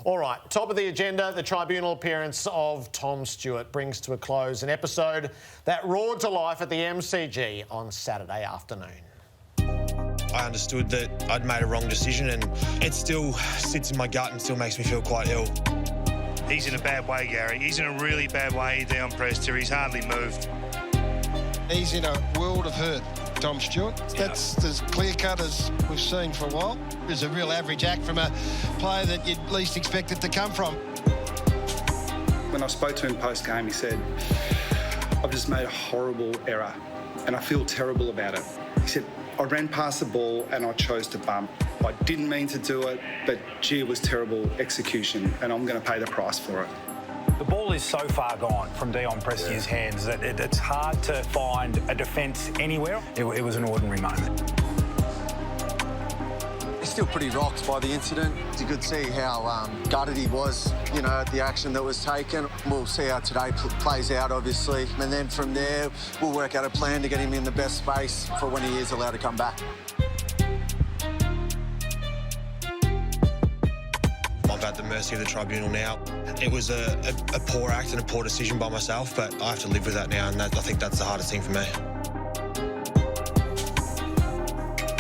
All right, top of the agenda, the tribunal appearance of Tom Stewart brings to a close an episode that roared to life at the MCG on Saturday afternoon. I understood that I'd made a wrong decision, and it still sits in my gut and still makes me feel quite ill. He's in a bad way, Gary. He's in a really bad way down Prester. He's hardly moved. He's in a world of hurt, Tom Stewart. Yeah. That's as clear-cut as we've seen for a while. It's a real average act from a player that you'd least expect it to come from. When I spoke to him post-game, he said, "I've just made a horrible error and I feel terrible about it." He said, "I ran past the ball and I chose to bump. I didn't mean to do it, but gee, it was terrible execution and I'm going to pay the price for it." The ball is so far gone from Dion Prestia's hands that it's hard to find a defence anywhere. It was an ordinary moment. He's still pretty rocked by the incident. You could see how gutted he was, at the action that was taken. We'll see how today plays out, obviously. And then from there, we'll work out a plan to get him in the best space for when he is allowed to come back. I'm at the mercy of the tribunal now. It was a poor act and a poor decision by myself, but I have to live with that now, and I think that's the hardest thing for me.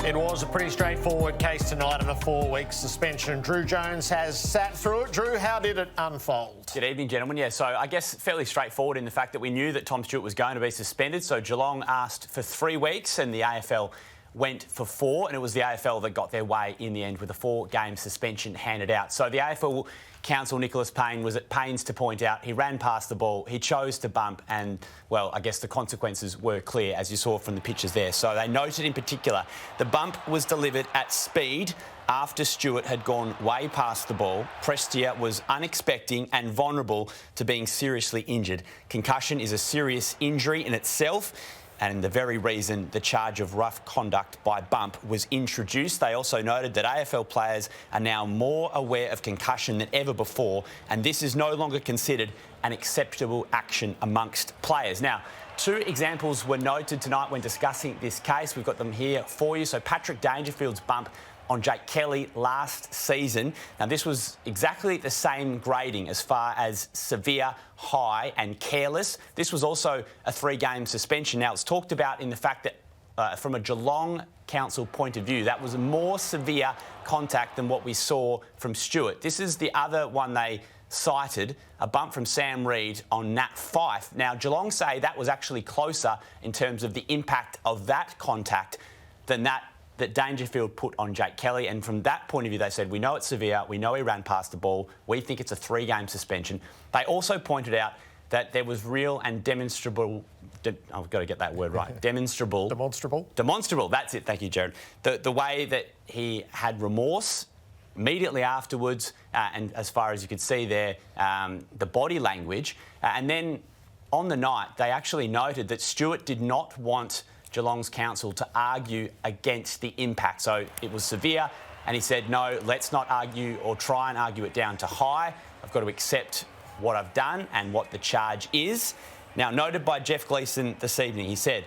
It was a pretty straightforward case tonight and a 4-week suspension. Drew Jones has sat through it. Drew, how did it unfold? Good evening, gentlemen. Yeah, so I guess fairly straightforward in the fact that we knew that Tom Stewart was going to be suspended. So Geelong asked for 3 weeks and the AFL went for 4, and it was the AFL that got their way in the end with a 4-game suspension handed out. So the AFL counsel, Nicholas Payne, was at pains to point out he ran past the ball, he chose to bump, and, well, I guess the consequences were clear, as you saw from the pictures there. So they noted in particular the bump was delivered at speed after Stewart had gone way past the ball. Prestia was unexpecting and vulnerable to being seriously injured. Concussion is a serious injury in itself, and the very reason the charge of rough conduct by bump was introduced. They also noted that AFL players are now more aware of concussion than ever before, and this is no longer considered an acceptable action amongst players. Now, 2 examples were noted tonight when discussing this case. We've got them here for you. So Patrick Dangerfield's bump on Jake Kelly last season. Now, this was exactly the same grading as far as severe, high and careless. This was also a 3-game suspension. Now, it's talked about in the fact that from a Geelong council point of view, that was a more severe contact than what we saw from Stewart. This is the other one they cited, a bump from Sam Reid on Nat Fyfe. Now, Geelong say that was actually closer in terms of the impact of that contact than that Dangerfield put on Jake Kelly, and from that point of view they said, we know it's severe, we know he ran past the ball, we think it's a 3-game suspension. They also pointed out that there was real and demonstrable, I've got to get that word right, demonstrable, that's it, thank you, Jared. The way that he had remorse immediately afterwards, and as far as you could see there, the body language, and then on the night they actually noted that Stewart did not want Geelong's counsel to argue against the impact. So it was severe, and he said, no, let's not argue or try and argue it down to high. I've got to accept what I've done and what the charge is. Now, noted by Jeff Gleeson this evening, he said,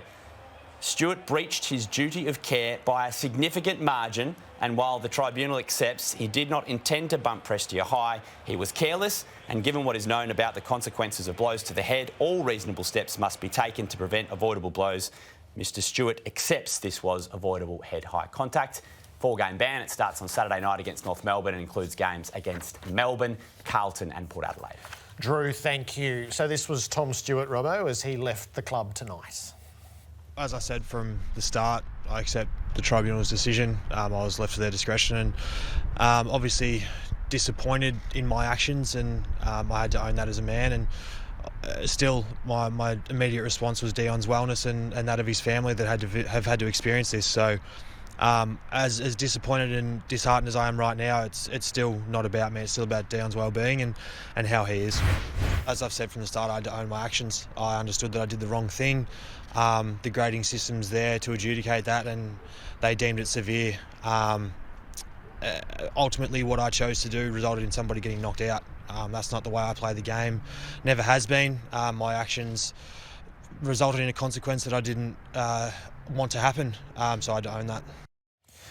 Stewart breached his duty of care by a significant margin, and while the tribunal accepts he did not intend to bump Prestia high, he was careless, and given what is known about the consequences of blows to the head, all reasonable steps must be taken to prevent avoidable blows. Mr Stewart accepts this was avoidable head-high contact. 4-game ban. It starts on Saturday night against North Melbourne and includes games against Melbourne, Carlton and Port Adelaide. Drew, thank you. So this was Tom Stewart, Robbo, as he left the club tonight. As I said from the start, I accept the tribunal's decision. I was left to their discretion, and obviously disappointed in my actions, and I had to own that as a man. And still, my immediate response was Dion's wellness and that of his family that have had to experience this. So, as disappointed and disheartened as I am right now, it's still not about me. It's still about Dion's well-being and how he is. As I've said from the start, I had to own my actions. I understood that I did the wrong thing. The grading system's there to adjudicate that, and they deemed it severe. Ultimately, what I chose to do resulted in somebody getting knocked out. That's not the way I play the game. Never has been. My actions resulted in a consequence that I didn't want to happen, so I had to own that.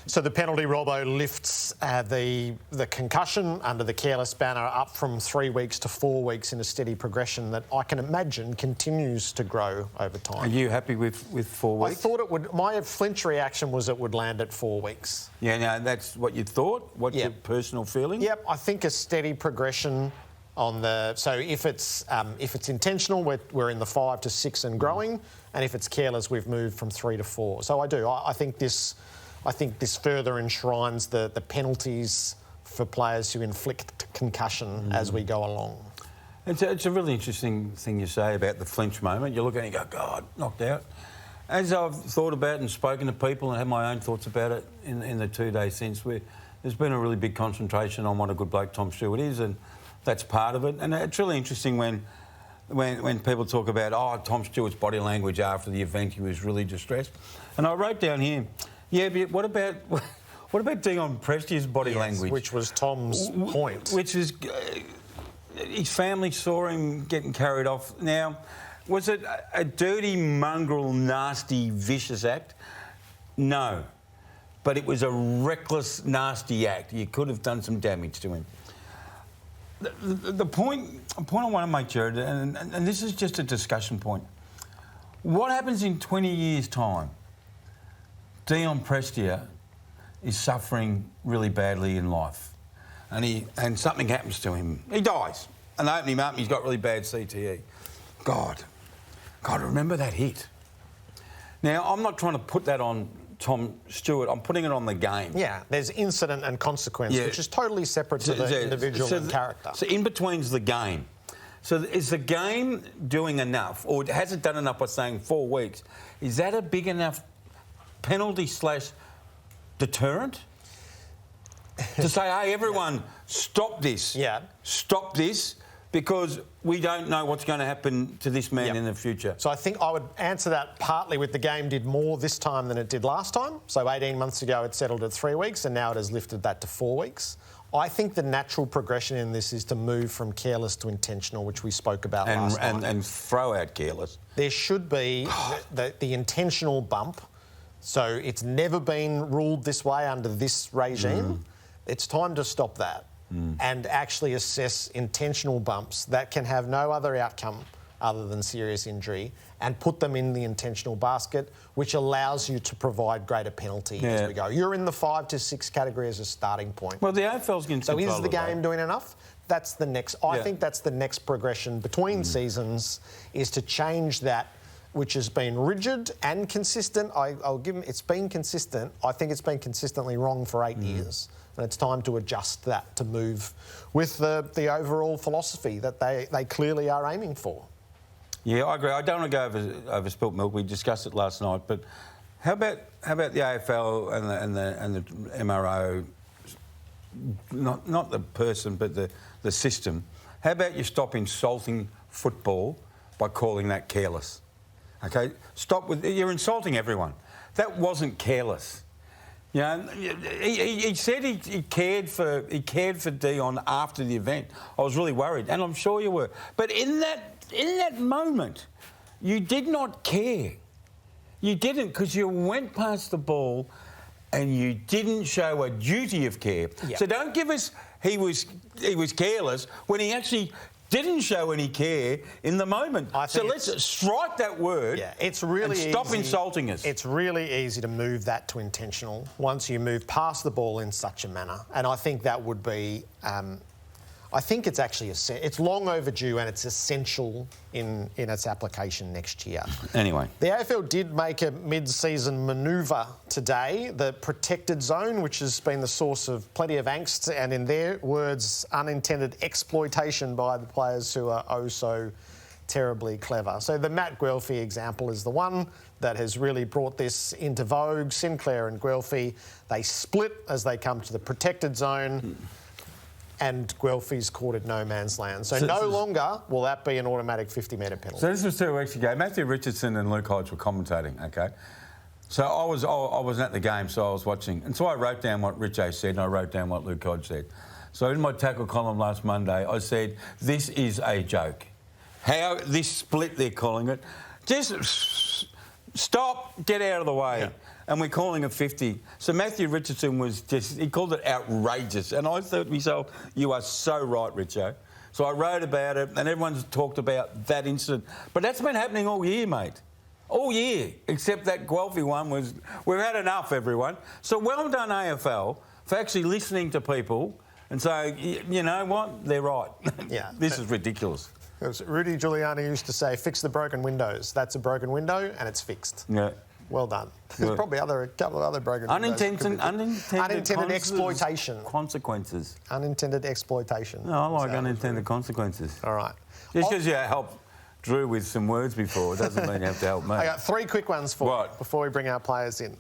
So the penalty, Robbo, lifts the concussion under the careless banner up from 3 weeks to 4 weeks in a steady progression that I can imagine continues to grow over time. Are you happy with 4 weeks? I thought it would. My flinch reaction was it would land at 4 weeks. Yeah, now that's what you thought? What's your personal feeling? Yep, I think a steady progression on the... So if it's intentional, we're in the 5 to 6 and growing, and if it's careless, we've moved from 3 to 4. So I do. I think this further enshrines the penalties for players who inflict concussion as we go along. It's a really interesting thing you say about the flinch moment. You look at it and you go, God, knocked out. As I've thought about and spoken to people and had my own thoughts about it in the 2 days since, there's been a really big concentration on what a good bloke Tom Stewart is, and that's part of it. And it's really interesting when people talk about, Tom Stewart's body language after the event, he was really distressed. And I wrote down here, yeah, but what about Dion Prestia's body language? Which was Tom's point. Which is his family saw him getting carried off. Now, was it a dirty, mongrel, nasty, vicious act? No. But it was a reckless, nasty act. You could have done some damage to him. The point I want to make, Jared, and this is just a discussion point. What happens in 20 years' time? Dion Prestia is suffering really badly in life, and something happens to him. He dies, and they open him up and he's got really bad CTE. God, remember that hit. Now, I'm not trying to put that on Tom Stewart. I'm putting it on the game. Yeah, there's incident and consequence, which is totally separate to the individual and character. So in between's the game. So is the game doing enough, or has it done enough by saying 4 weeks? Is that a big enough penalty / deterrent to say, hey, everyone, stop this. Yeah. Stop this, because we don't know what's going to happen to this man in the future. So I think I would answer that partly with the game did more this time than it did last time. So 18 months ago it settled at 3 weeks and now it has lifted that to 4 weeks. I think the natural progression in this is to move from careless to intentional, which we spoke about last time. And throw out careless. There should be the intentional bump. So it's never been ruled this way under this regime. It's time to stop that and actually assess intentional bumps that can have no other outcome other than serious injury and put them in the intentional basket, which allows you to provide greater penalty as we go. You're in the 5 to 6 category as a starting point. Well, the AFL's getting So is the game doing enough? That's the next... I think that's the next progression between seasons, is to change that, which has been rigid and consistent. I'll give them... It's been consistent. I think it's been consistently wrong for 8 years. And it's time to adjust that to move with the overall philosophy that they clearly are aiming for. Yeah, I agree. I don't want to go over spilt milk. We discussed it last night, but how about the AFL and the MRO? Not the person, but the system. How about you stop insulting football by calling that careless? Okay, stop with... You're insulting everyone. That wasn't careless. You know, he said he cared for Dion after the event. I was really worried, and I'm sure you were. But in that moment, you did not care. You didn't, because you went past the ball and you didn't show a duty of care. Yep. So don't give us he was careless when he actually didn't show any care in the moment. So let's strike that word. Yeah, it's really and stop insulting us. It's really easy to move that to intentional once you move past the ball in such a manner, and I think that would be. I think it's actually it's long overdue and it's essential in its application next year. Anyway. The AFL did make a mid-season manoeuvre today, the protected zone, which has been the source of plenty of angst and, in their words, unintended exploitation by the players who are oh so terribly clever. So the Matt Guelphy example is the one that has really brought this into vogue. Sinclair and Guelphy, they split as they come to the protected zone. And Guelphy's caught at no man's land. So no longer will that be an automatic 50-metre penalty. So this was 2 weeks ago. Matthew Richardson and Luke Hodge were commentating, OK? So I wasn't at the game, so I was watching. And so I wrote down what Richo said and I wrote down what Luke Hodge said. So in my tackle column last Monday, I said, this is a joke. How this split they're calling it. Just stop, get out of the way. and we're calling it 50. So Matthew Richardson he called it outrageous. And I thought to myself, you are so right, Richo. So I wrote about it, and everyone's talked about that incident. But that's been happening all year, mate. All year, except that Guelphy one was... We've had enough, everyone. So well done, AFL, for actually listening to people and saying, you know what, they're right. Yeah. This is ridiculous. Rudy Giuliani used to say, fix the broken windows. That's a broken window and it's fixed. Yeah. Well done. There's probably a couple of other broken windows. Unintended exploitation. Consequences. Unintended exploitation. No, I like unintended consequences. All right. Just because you helped Drew with some words before doesn't mean you have to help me. I got 3 quick ones for you before we bring our players in.